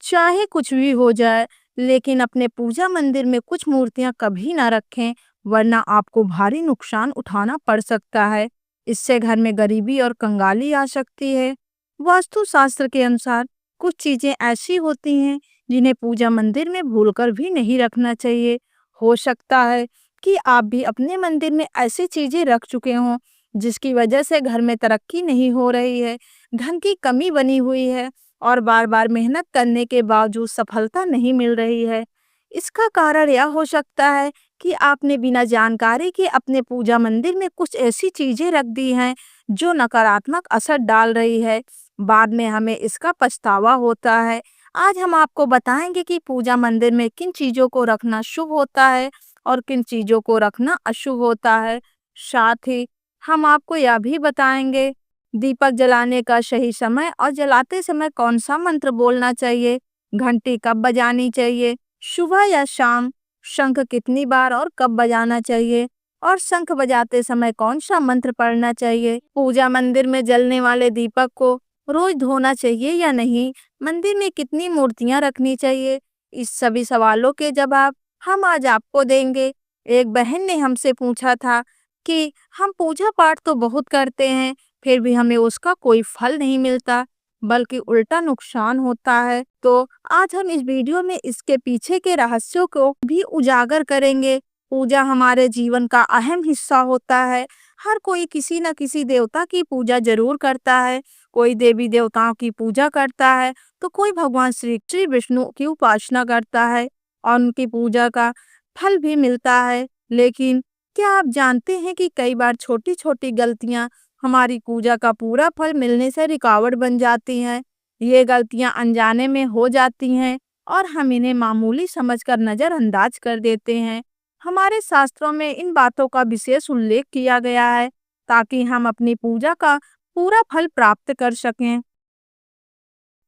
चाहे कुछ भी हो जाए, लेकिन अपने पूजा मंदिर में कुछ मूर्तियां कभी ना रखें, वरना आपको भारी नुकसान उठाना पड़ सकता है। इससे घर में गरीबी और कंगाली आ सकती है। वास्तु शास्त्र के अनुसार कुछ चीजें ऐसी होती हैं जिन्हें पूजा मंदिर में भूलकर भी नहीं रखना चाहिए। हो सकता है कि आप भी अपने मंदिर में ऐसी चीजें रख चुके हों जिसकी वजह से घर में तरक्की नहीं हो रही है, धन की कमी बनी हुई है और बार-बार मेहनत करने के बावजूद सफलता नहीं मिल रही है। इसका कारण यह हो सकता है कि आपने बिना जानकारी के अपने पूजा मंदिर में कुछ ऐसी चीजें रख दी हैं जो नकारात्मक असर डाल रही है। बाद में हमें इसका पछतावा होता है। आज हम आपको बताएंगे कि पूजा मंदिर में किन चीजों को रखना शुभ होता है और किन चीजों को रखना अशुभ होता है। साथ ही हम आपको यह भी बताएंगे दीपक जलाने का सही समय और जलाते समय कौन सा मंत्र बोलना चाहिए, घंटी कब बजानी चाहिए, सुबह या शाम, शंख कितनी बार और कब बजाना चाहिए और शंख बजाते समय कौन सा मंत्र पढ़ना चाहिए। पूजा मंदिर में जलने वाले दीपक को रोज धोना चाहिए या नहीं, मंदिर में कितनी मूर्तियां रखनी चाहिए, इस सभी सवालों के जवाब हम आज आपको देंगे। एक बहन ने हमसे पूछा था कि हम पूजा पाठ तो बहुत करते हैं, फिर भी हमें उसका कोई फल नहीं मिलता, बल्कि उल्टा नुकसान होता है। तो आज हम इस वीडियो में इसके पीछे के रहस्यों को भी उजागर करेंगे। पूजा हमारे जीवन का अहम हिस्सा होता है। हर कोई किसी न किसी देवता की पूजा जरूर करता है। कोई देवी देवताओं की पूजा करता है, तो कोई भगवान श्री विष्णु की उपासना करता है और उनकी पूजा का फल भी मिलता है। लेकिन क्या आप जानते हैं कि कई बार छोटी छोटी गलतियां हमारी पूजा का पूरा फल मिलने से रुकावट बन जाती हैं। ये गलतियां अनजाने में हो जाती हैं और हम इन्हें मामूली समझकर नजरअंदाज कर देते हैं। हमारे शास्त्रों में इन बातों का विशेष उल्लेख किया गया है ताकि हम अपनी पूजा का पूरा फल प्राप्त कर सकें।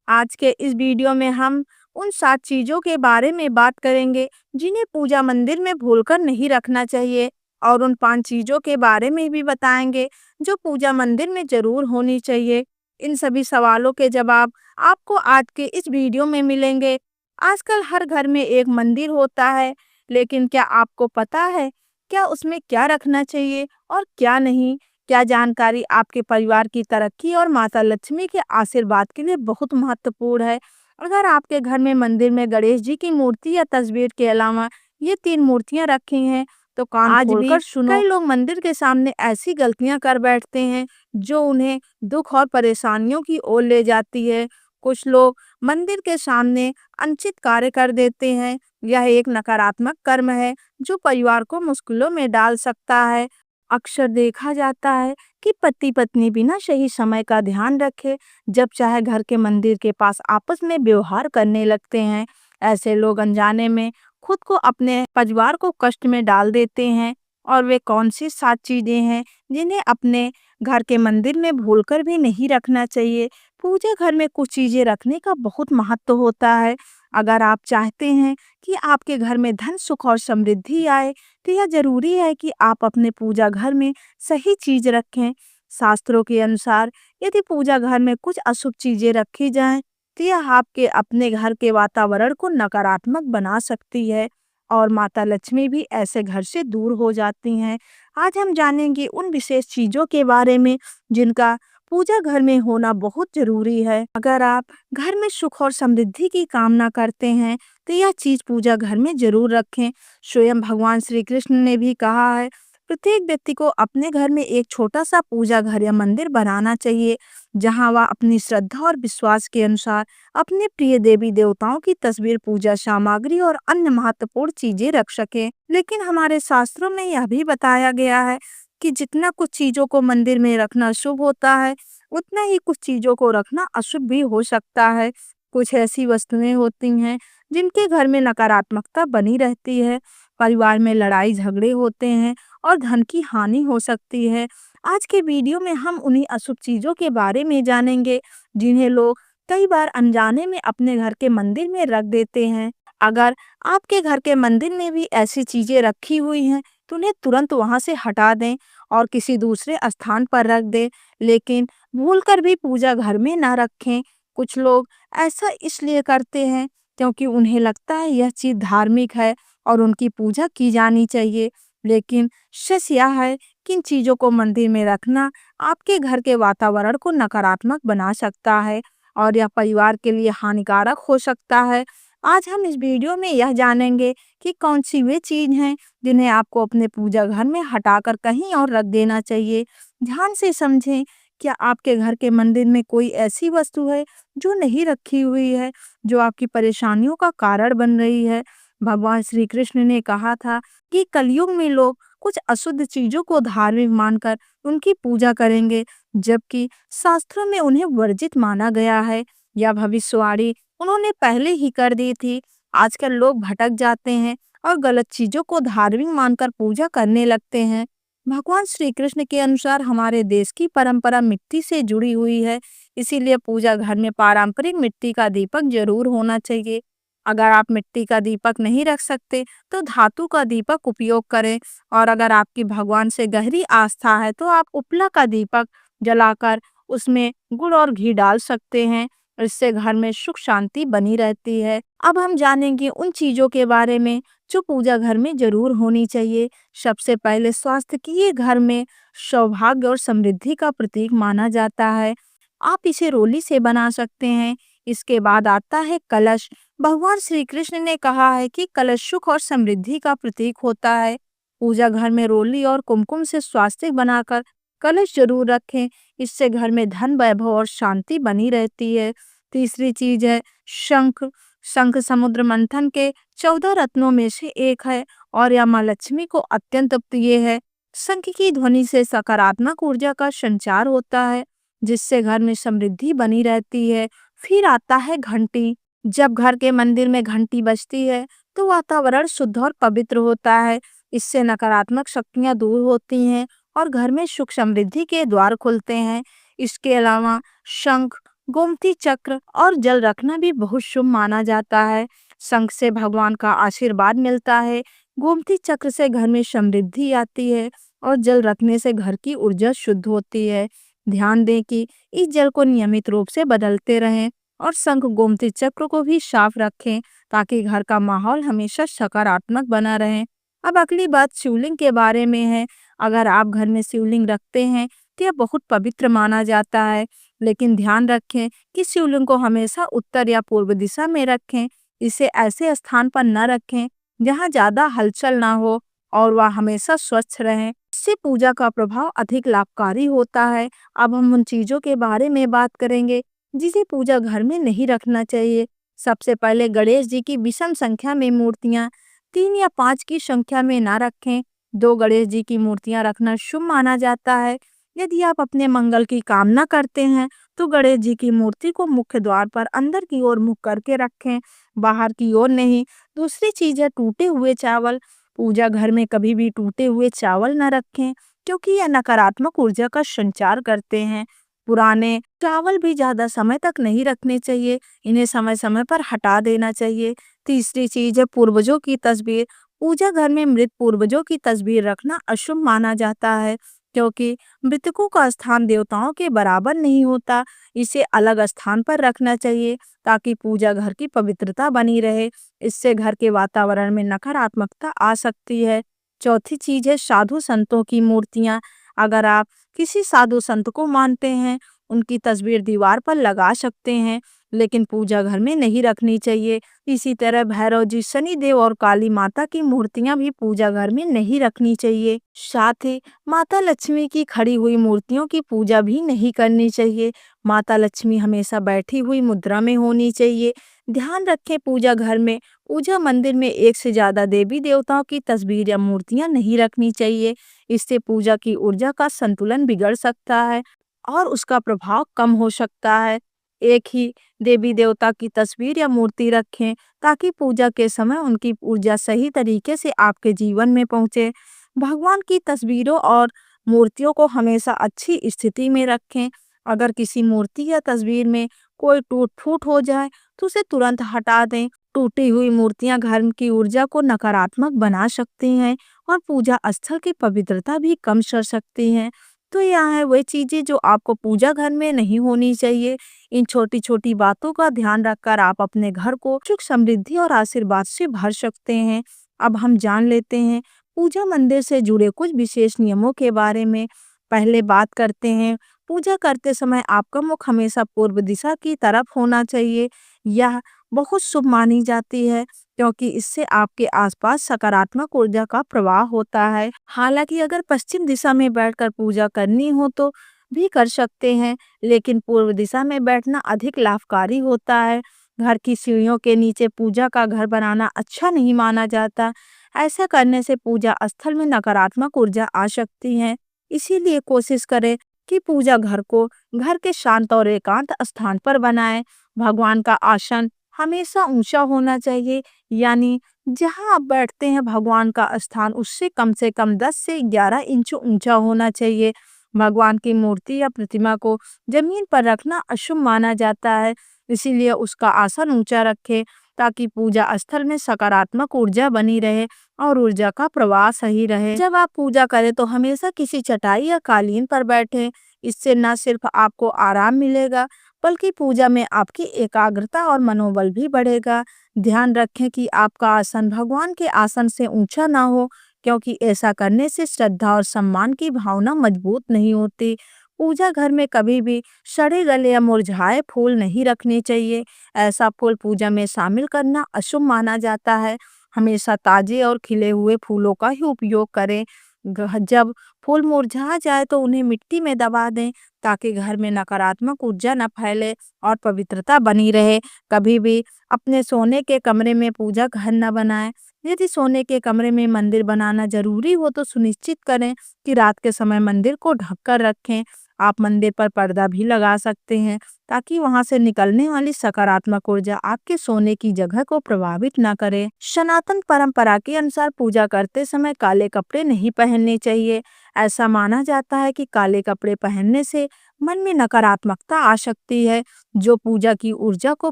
आज के इस वीडियो में हम उन 7 चीजों के बारे में बात करेंगे जिन्हें पूजा मंदिर में भूलकर नहीं रखना चाहिए और उन 5 चीजों के बारे में भी बताएंगे जो पूजा मंदिर में जरूर होनी चाहिए। इन सभी सवालों के जवाब आपको आज के इस वीडियो में मिलेंगे। आजकल हर घर में एक मंदिर होता है, लेकिन क्या आपको पता है क्या उसमें क्या रखना चाहिए और क्या नहीं? क्या जानकारी आपके परिवार की तरक्की और माता लक्ष्मी के आशीर्वाद के लिए बहुत महत्वपूर्ण है। अगर आपके घर में मंदिर में गणेश जी की मूर्ति या तस्वीर के अलावा ये 3 मूर्तियां रखी हैं, तो कान आज भी खोलकर सुनो। कई लोग मंदिर के सामने ऐसी गलतियां कर बैठते हैं जो उन्हें दुख और परेशानियों की ओर ले जाती है। कुछ लोग मंदिर के सामने अनुचित कार्य कर देते हैं। यह एक नकारात्मक कर्म है जो परिवार को मुश्किलों में डाल सकता है। अक्सर देखा जाता है कि पति पत्नी बिना सही समय का ध्यान रखे जब चाहे घर के मंदिर के पास आपस में व्यवहार करने लगते हैं। ऐसे लोग अनजाने में खुद को अपने परिवार को कष्ट में डाल देते हैं। और वे कौन सी 7 चीजें हैं जिन्हें अपने घर के मंदिर में भूलकर भी नहीं रखना चाहिए। पूजा घर में कुछ चीजें रखने का बहुत महत्व होता है। अगर आप चाहते हैं कि आपके घर में धन सुख और समृद्धि आए, तो यह जरूरी है कि आप अपने पूजा घर में सही चीज रखें। शास्त्रों के अनुसार यदि पूजा घर में कुछ अशुभ चीजें रखी जाएं, तो यह आपके अपने घर के वातावरण को नकारात्मक बना सकती है और माता लक्ष्मी भी ऐसे घर से दूर हो जाती हैं। आज हम जानेंगे उन विशेष चीजों के बारे में जिनका पूजा घर में होना बहुत जरूरी है। अगर आप घर में सुख और समृद्धि की कामना करते हैं, तो यह चीज पूजा घर में जरूर रखें। स्वयं भगवान श्री कृष्ण ने भी कहा है, प्रत्येक व्यक्ति को अपने घर में एक छोटा सा पूजा घर या मंदिर बनाना चाहिए, जहां वह अपनी श्रद्धा और विश्वास के अनुसार अपने प्रिय देवी देवताओं की तस्वीर, पूजा सामग्री और अन्य महत्वपूर्ण चीजें रख सके। लेकिन हमारे शास्त्रों में यह भी बताया गया है कि जितना कुछ चीजों को मंदिर में रखना शुभ होता है, उतना ही कुछ चीजों को रखना अशुभ भी हो सकता है। कुछ ऐसी वस्तुएं होती हैं जिनके घर में नकारात्मकता बनी रहती है, परिवार में लड़ाई झगड़े होते हैं और धन की हानि हो सकती है। आज के वीडियो में हम उन्हीं अशुभ चीजों के बारे में जानेंगे जिन्हें लोग कई बार अनजाने में अपने घर के मंदिर में रख देते हैं। अगर आपके घर के मंदिर में भी ऐसी चीजें रखी हुई हैं, तो उन्हें तुरंत वहां से हटा दें और किसी दूसरे स्थान पर रख दें, लेकिन भूलकर भी पूजा घर में ना रखें। कुछ लोग ऐसा इसलिए करते हैं क्योंकि उन्हें लगता है यह चीज़ धार्मिक है और उनकी पूजा की जानी चाहिए। लेकिन सच यह है कि इन चीज़ों को मंदिर में रखना आपके घर के वातावरण को नकारात्मक बना सकता है और यह परिवार के लिए हानिकारक हो सकता है। आज हम इस वीडियो में यह जानेंगे कि कौन सी वे चीज़ हैं जिन्हें आपको अपने पूजा घर में हटाकर कहीं और रख देना चाहिए। ध्यान से समझें, क्या आपके घर के मंदिर में कोई ऐसी वस्तु है जो नहीं रखी हुई है, जो आपकी परेशानियों का कारण बन रही है? भगवान श्री कृष्ण ने कहा था कि कलयुग में लोग कुछ अशुद्ध चीजों को धार्मिक मानकर उनकी पूजा करेंगे, जबकि शास्त्रों में उन्हें वर्जित माना गया है। यह भविष्यवाणी उन्होंने पहले ही कर दी थी। आजकल लोग भटक जाते हैं और गलत चीजों को धार्मिक मानकर पूजा करने लगते हैं। भगवान श्री कृष्ण के अनुसार हमारे देश की परंपरा मिट्टी से जुड़ी हुई है, इसीलिए पूजा घर में पारंपरिक मिट्टी का दीपक जरूर होना चाहिए। अगर आप मिट्टी का दीपक नहीं रख सकते तो धातु का दीपक उपयोग करें, और अगर आपकी भगवान से गहरी आस्था है तो आप उपला का दीपक जलाकर उसमें गुड़ और घी डाल सकते हैं। इससे घर में सुख शांति बनी रहती है। अब हम जानेंगे उन चीजों के बारे में जो पूजा घर में जरूर होनी चाहिए। सबसे पहले स्वास्थ्य की, ये घर में सौभाग्य और समृद्धि का प्रतीक माना जाता है। आप इसे रोली से बना सकते हैं। इसके बाद आता है कलश। भगवान श्री कृष्ण ने कहा है कि कलश सुख और समृद्धि का प्रतीक होता है। पूजा घर में रोली और कुमकुम से स्वास्तिक बनाकर कलश जरूर रखें। इससे घर में धन, वैभव और शांति बनी रहती है। तीसरी चीज है शंख। शंख समुद्र मंथन के 14 रत्नों में से एक है और यह माँ लक्ष्मी को अत्यंत प्रिय है। शंख की ध्वनि से सकारात्मक ऊर्जा का संचार होता है, जिससे घर में समृद्धि बनी रहती है। फिर आता है घंटी। जब घर के मंदिर में घंटी बजती है तो वातावरण शुद्ध और पवित्र होता है। इससे नकारात्मक शक्तियां दूर होती हैं और घर में सुख समृद्धि के द्वार खुलते हैं। इसके अलावा शंख, गोमती चक्र और जल रखना भी बहुत शुभ माना जाता है। शंख से भगवान का आशीर्वाद मिलता है, गोमती चक्र से घर में समृद्धि आती है और जल रखने से घर की ऊर्जा शुद्ध होती है। ध्यान दें कि इस जल को नियमित रूप से बदलते रहें और शंख गोमती चक्र को भी साफ रखें, ताकि घर का माहौल हमेशा सकारात्मक बना रहे। अब अगली बात शिवलिंग के बारे में है। अगर आप घर में शिवलिंग रखते हैं तो यह बहुत पवित्र माना जाता है, लेकिन ध्यान रखें कि शिवलिंग को हमेशा उत्तर या पूर्व दिशा में रखें। इसे ऐसे स्थान पर न रखें जहां ज्यादा हलचल ना हो और वह हमेशा स्वच्छ रहे। इससे पूजा का प्रभाव अधिक लाभकारी होता है। अब हम उन चीजों के बारे में बात करेंगे जिसे पूजा घर में नहीं रखना चाहिए। सबसे पहले गणेश जी की विषम संख्या में मूर्तियां 3 या 5 की संख्या में ना रखें। 2 गणेश जी की मूर्तियां रखना शुभ माना जाता है। यदि आप अपने मंगल की कामना करते हैं तो गणेश जी की मूर्ति को मुख्य द्वार पर अंदर की ओर मुख करके रखें, बाहर की ओर नहीं। दूसरी चीज है टूटे हुए चावल। पूजा घर में कभी भी टूटे हुए चावल न रखें, क्योंकि यह नकारात्मक ऊर्जा का संचार करते हैं। पुराने चावल भी ज्यादा समय तक नहीं रखने चाहिए, इन्हें समय समय पर हटा देना चाहिए। तीसरी चीज है पूर्वजों की तस्वीर। पूजा घर में मृत पूर्वजों की तस्वीर रखना अशुभ माना जाता है, क्योंकि मृतकों का स्थान देवताओं के बराबर नहीं होता। इसे अलग स्थान पर रखना चाहिए ताकि पूजा घर की पवित्रता बनी रहे। इससे घर के वातावरण में नकारात्मकता आ सकती है। चौथी चीज है साधु संतों की मूर्तियां। अगर आप किसी साधु संत को मानते हैं, उनकी तस्वीर दीवार पर लगा सकते हैं, लेकिन पूजा घर में नहीं रखनी चाहिए। इसी तरह भैरव जी, शनि देव और काली माता की मूर्तियां भी पूजा घर में नहीं रखनी चाहिए। साथ ही माता लक्ष्मी की खड़ी हुई मूर्तियों की पूजा भी नहीं करनी चाहिए। माता लक्ष्मी हमेशा बैठी हुई मुद्रा में होनी चाहिए। ध्यान रखें, पूजा घर में, पूजा मंदिर में एक से ज्यादा देवी देवताओं की तस्वीर या मूर्तियां नहीं रखनी चाहिए। इससे पूजा की ऊर्जा का संतुलन बिगड़ सकता है और उसका प्रभाव कम हो सकता है। एक ही देवी देवता की तस्वीर या मूर्ति रखें ताकि पूजा के समय उनकी ऊर्जा सही तरीके से आपके जीवन में पहुंचे। भगवान की तस्वीरों और मूर्तियों को हमेशा अच्छी स्थिति में रखें। अगर किसी मूर्ति या तस्वीर में कोई टूट फूट हो जाए तो उसे तुरंत हटा दें। टूटी हुई मूर्तियां घर की ऊर्जा को नकारात्मक बना सकती हैं और पूजा स्थल की पवित्रता भी कम कर सकती हैं। तो यहाँ है वही चीज़ें जो आपको पूजा घर में नहीं होनी चाहिए। इन छोटी-छोटी बातों का ध्यान रखकर आप अपने घर को सुख समृद्धि और आशीर्वाद से भर सकते हैं। अब हम जान लेते हैं पूजा मंदिर से जुड़े कुछ विशेष नियमों के बारे में। पहले बात करते हैं, पूजा करते समय आपका मुख हमेशा पूर्व दिशा की तरफ होना चाहिए। यह बहुत शुभ मानी जाती है क्योंकि इससे आपके आसपास सकारात्मक ऊर्जा का प्रवाह होता है। हालांकि अगर पश्चिम दिशा में बैठकर पूजा करनी हो तो भी कर सकते हैं, लेकिन पूर्व दिशा में बैठना अधिक लाभकारी होता है। घर की सीढ़ियों के नीचे पूजा का घर बनाना अच्छा नहीं माना जाता। ऐसा करने से पूजा स्थल में नकारात्मक ऊर्जा आ सकती है। इसीलिए कोशिश करें कि पूजा घर को घर के शांत और एकांत स्थान पर बनाएं। भगवान का आसन हमेशा ऊंचा होना चाहिए, यानी जहां आप बैठते हैं भगवान का स्थान उससे कम से कम 10 से 11 इंच ऊंचा होना चाहिए। भगवान की मूर्ति या प्रतिमा को जमीन पर रखना अशुभ माना जाता है, इसीलिए उसका आसन ऊंचा रखें ताकि पूजा स्थल में सकारात्मक ऊर्जा बनी रहे और ऊर्जा का प्रवाह सही रहे। जब आप पूजा करें तो हमेशा किसी चटाई या कालीन पर बैठें। इससे न सिर्फ आपको आराम मिलेगा बल्कि पूजा में आपकी एकाग्रता और मनोबल भी बढ़ेगा। ध्यान रखें कि आपका आसन भगवान के आसन से ऊंचा ना हो, क्योंकि ऐसा करने से श्रद्धा और सम्मान की भावना मजबूत नहीं होती। पूजा घर में कभी भी सड़े गले या मुरझाए फूल नहीं रखने चाहिए। ऐसा फूल पूजा में शामिल करना अशुभ माना जाता है। हमेशा ताजे और खिले हुए फूलों का ही उपयोग करें। जब फूल मुरझा जाए तो उन्हें मिट्टी में दबा दें ताकि घर में नकारात्मक ऊर्जा न फैले और पवित्रता बनी रहे। कभी भी अपने सोने के कमरे में पूजा घर न बनाएं। यदि सोने के कमरे में मंदिर बनाना जरूरी हो तो सुनिश्चित करें कि रात के समय मंदिर को ढककर रखें। आप मंदिर पर पर्दा भी लगा सकते हैं ताकि वहां से निकलने वाली सकारात्मक ऊर्जा आपके सोने की जगह को प्रभावित न करे। सनातन परंपरा के अनुसार पूजा करते समय काले कपड़े नहीं पहनने चाहिए। ऐसा माना जाता है कि काले कपड़े पहनने से मन में नकारात्मकता आ सकती है, जो पूजा की ऊर्जा को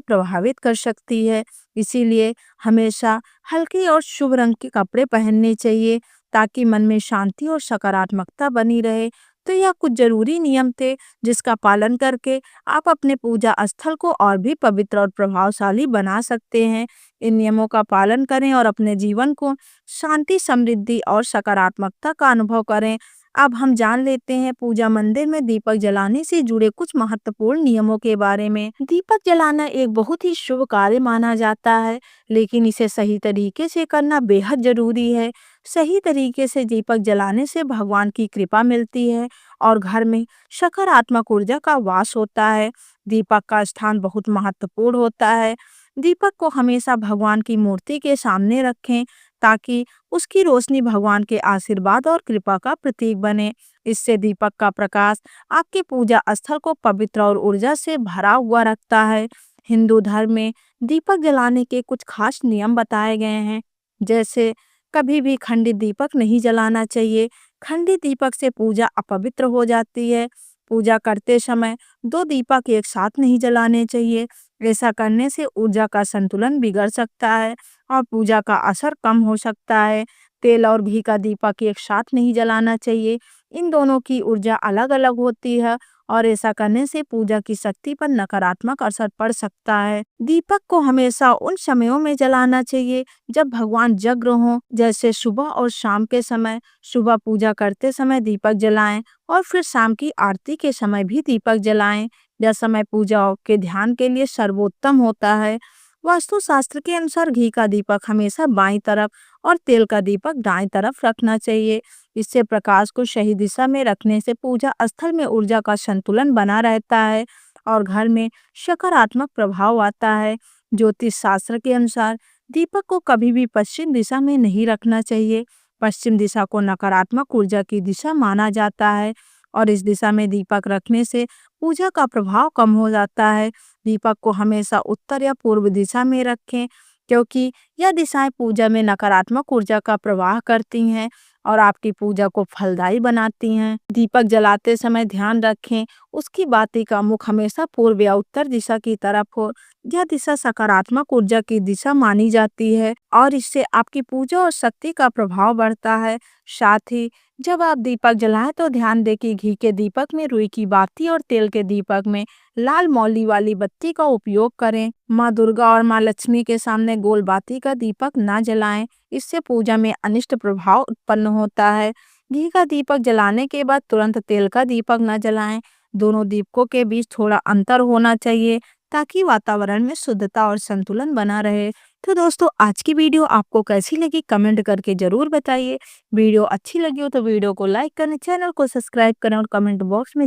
प्रभावित कर सकती है। इसीलिए हमेशा हल्के और शुभ रंग के कपड़े पहनने चाहिए ताकि मन में शांति और सकारात्मकता बनी रहे। तो यह कुछ जरूरी नियम थे जिसका पालन करके आप अपने पूजा स्थल को और भी पवित्र और प्रभावशाली बना सकते हैं। इन नियमों का पालन करें और अपने जीवन को शांति, समृद्धि और सकारात्मकता का अनुभव करें। अब हम जान लेते हैं पूजा मंदिर में दीपक जलाने से जुड़े कुछ महत्वपूर्ण नियमों के बारे में। दीपक जलाना एक बहुत ही शुभ कार्य माना जाता है, लेकिन इसे सही तरीके से करना बेहद जरूरी है। सही तरीके से दीपक जलाने से भगवान की कृपा मिलती है और घर में सकारात्मक ऊर्जा का वास होता है। दीपक का स्थान बहुत महत्वपूर्ण होता है। दीपक को हमेशा भगवान की मूर्ति के सामने रखें ताकि उसकी रोशनी भगवान के आशीर्वाद और कृपा का प्रतीक बने। इससे दीपक का प्रकाश आपके पूजा स्थल को पवित्र और ऊर्जा से भरा हुआ रखता है। हिंदू धर्म में दीपक जलाने के कुछ खास नियम बताए गए हैं, जैसे कभी भी खंडित दीपक नहीं जलाना चाहिए। खंडित दीपक से पूजा अपवित्र हो जाती है। पूजा करते समय दो दीपक एक साथ नहीं जलाने चाहिए। ऐसा करने से ऊर्जा का संतुलन बिगड़ सकता है और पूजा का असर कम हो सकता है। तेल और घी का दीपक एक साथ नहीं जलाना चाहिए। इन दोनों की ऊर्जा अलग अलग होती है और ऐसा करने से पूजा की शक्ति पर नकारात्मक असर पड़ सकता है। दीपक को हमेशा उन समयों में जलाना चाहिए जब भगवान जग हों, जैसे सुबह और शाम के समय। सुबह पूजा करते समय दीपक जलाएं और फिर शाम की आरती के समय भी दीपक जलाएं। यह समय पूजा के ध्यान के लिए सर्वोत्तम होता है। वास्तुशास्त्र के अनुसार घी का दीपक हमेशा बाईं तरफ और तेल का दीपक दाईं तरफ रखना चाहिए। इससे प्रकाश को सही दिशा में रखने से पूजा स्थल में ऊर्जा का संतुलन बना रहता है और घर में सकारात्मक प्रभाव आता है। ज्योतिष शास्त्र के अनुसार दीपक को कभी भी पश्चिम दिशा में नहीं रखना चाहिए। पश्चिम दिशा को नकारात्मक ऊर्जा की दिशा माना जाता है और इस दिशा में दीपक रखने से पूजा का प्रभाव कम हो जाता है। दीपक को हमेशा उत्तर या पूर्व दिशा में रखें, क्योंकि यह दिशाएं पूजा में नकारात्मक ऊर्जा का प्रवाह करती हैं और आपकी पूजा को फलदायी बनाती हैं। दीपक जलाते समय ध्यान रखें उसकी बाती का मुख हमेशा पूर्व या उत्तर दिशा की तरफ हो। यह दिशा सकारात्मक ऊर्जा की दिशा मानी जाती है और इससे आपकी पूजा और शक्ति का प्रभाव बढ़ता है। साथ ही जब आप दीपक जलाएं तो ध्यान दें कि घी के दीपक में रुई की बाती और तेल के दीपक में लाल मौली वाली बत्ती का उपयोग करें। माँ दुर्गा और माँ लक्ष्मी के सामने गोल बाती का दीपक ना जलाएं, इससे पूजा में अनिष्ट प्रभाव उत्पन्न होता है। घी का दीपक जलाने के बाद तुरंत तेल का दीपक न जलाएं। दोनों दीपकों के बीच थोड़ा अंतर होना चाहिए ताकि वातावरण में शुद्धता और संतुलन बना रहे। तो दोस्तों, आज की वीडियो आपको कैसी लगी कमेंट करके जरूर बताइए। वीडियो अच्छी लगी हो तो वीडियो को लाइक करें, चैनल को सब्सक्राइब करें और कमेंट बॉक्स में